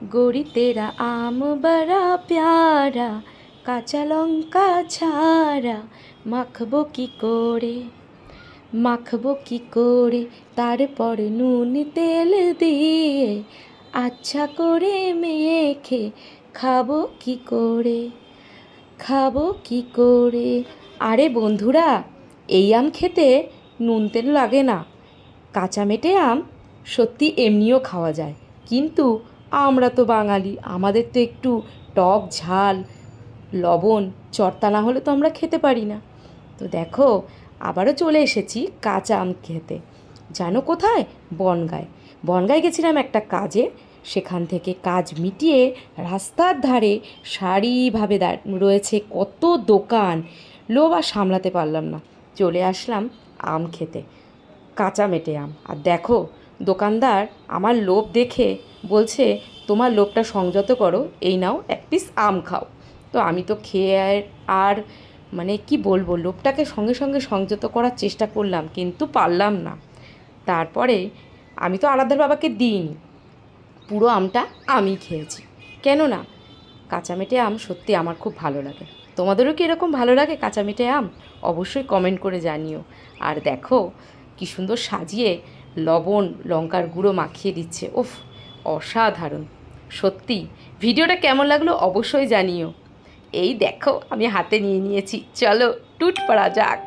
गोरी तेरा आम बड़ा प्यारा কাঁচা লঙ্কা ছাড়া মাখবো কি করে, মাখবো কি করে, তারপর নুন তেল দিয়ে আচ্ছা করে মেখে খাবো কি করে, খাবো কি করে। আরে বন্ধুরা, এই আম খেতে নুন তেল লাগে না। কাঁচা মেটে আম সত্যি এমনিও খাওয়া যায়, কিন্তু আমরা তো বাঙালি, আমাদের তো একটু টক ঝাল লবণ চড়তা না হলে তো আমরা খেতে পারি না। তো দেখো, আবারও চলে এসেছি কাঁচা আম খেতে। জানো কোথায়? বনগাঁয়। বনগাঁয় গেছিলাম একটা কাজে, সেখান থেকে কাজ মিটিয়ে রাস্তার ধারে সারিভাবে রয়েছে কত দোকান, লোভ আর সামলাতে পারলাম না, চলে আসলাম আম খেতে, কাঁচা মেটে আম। আর দেখো, দোকানদার আমার লোভ দেখে বলছে, তোমার লোভটা সংযত করো, এই নাও এক পিস আম খাও। তো আমি তো খেয়ে আর মানে কি বলবো, লোভটাকে সঙ্গে সঙ্গে সংযত করার চেষ্টা করলাম, কিন্তু পারলাম না। তারপরে আমি তো আরাধ্যার বাবাকে দিইনি, পুরো আমটা আমি খেয়েছি। কেননা কাঁচা মেটে আম সত্যি আমার খুব ভালো লাগে। তোমাদেরও কি এরকম ভালো লাগে কাঁচা মেটে আম? অবশ্যই কমেন্ট করে জানিও। আর দেখো কি সুন্দর সাজিয়ে লবণ লঙ্কার গুঁড়ো মাখিয়ে দিচ্ছে, ওফ অসাধারণ। সত্যি ভিডিওটা কেমন লাগলো অবশ্যই জানিও। এই দেখো আমি হাতে নিয়ে নিয়েছি, চলো টুট পড়া যাক।